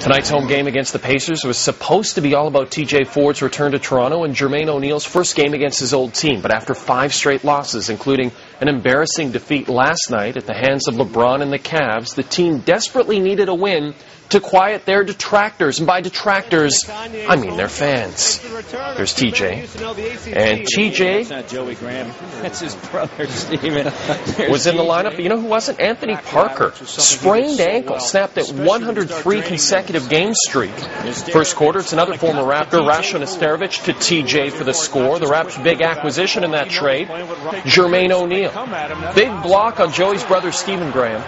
Tonight's home game against the Pacers was supposed to be all about T.J. Ford's return to Toronto and Jermaine O'Neal's first game against his old team. But after 5 straight losses, including an embarrassing defeat last night at the hands of LeBron and the Cavs, the team desperately needed a win to quiet their detractors. And by detractors, I mean their fans. There's TJ. And TJ... That's not Joey Graham. That's his brother, Steven. Was in the lineup. But you know who wasn't? Anthony Parker. Sprained ankle. Snapped that 103 consecutive game streak. First quarter, it's another former Raptor, Rasho Nesterovic, to TJ for the score. The Raps' big acquisition in that trade, Jermaine O'Neal. Big block on Joey's brother, Stephen Graham.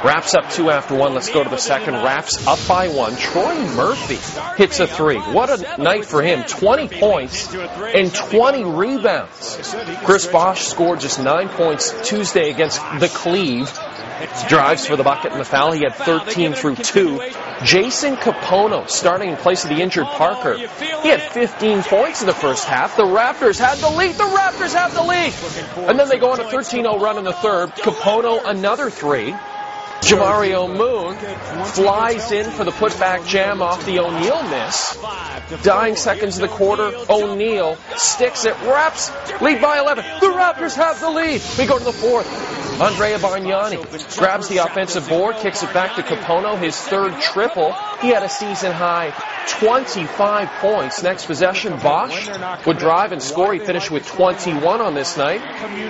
Raps up 2 after 1. Let's go to the second. Raps up by 1. Troy Murphy hits a 3. What a night for him. 20 points and 20 rebounds. Chris Bosh scored just 9 points Tuesday against the Cleve. Drives for the bucket and the foul. He had 13 through 2. Jason Capono starting in place of the injured Parker. He had 15 points in the first half. The Raptors had the lead. The Raptors have the lead. And then they go on a 13-0 run in the third. Capono another 3. Jamario Moon flies in for the putback jam off the O'Neal miss. Dying seconds of the quarter, O'Neal sticks it. Raps lead by 11. The Raptors have the lead. We go to the fourth. Andrea Bargnani grabs the offensive board, kicks it back to Capono, his third triple. He had a season-high 25 points. Next possession, Bosh would drive and score. He finished with 21 on this night.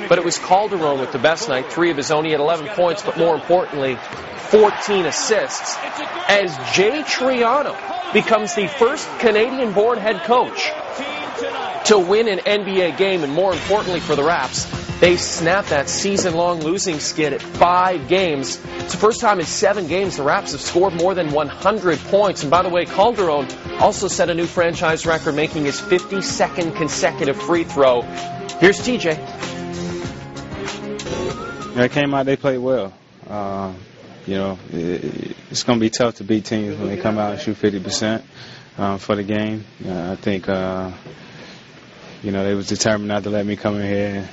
But it was Calderon with the best night. 3 of his own. He had 11 points, but more importantly, 14 assists. As Jay Triano becomes the first Canadian-born head coach to win an NBA game, and more importantly for the Raps, they snapped that season-long losing skid at 5 games. It's the first time in 7 games the Raps have scored more than 100 points. And by the way, Calderon also set a new franchise record, making his 52nd consecutive free throw. Here's TJ. They came out, they played well. It's going to be tough to beat teams when they come out and shoot 50% for the game. I think, they was determined not to let me come in here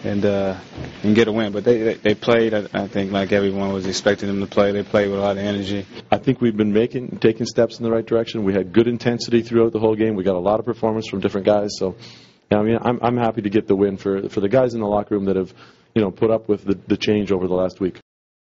and get a win. But they played, I think, like everyone was expecting them to play. They played with a lot of energy. I think we've been taking steps in the right direction. We had good intensity throughout the whole game. We got a lot of performance from different guys. So, yeah, I mean, I'm happy to get the win for the guys in the locker room that have, put up with the change over the last week.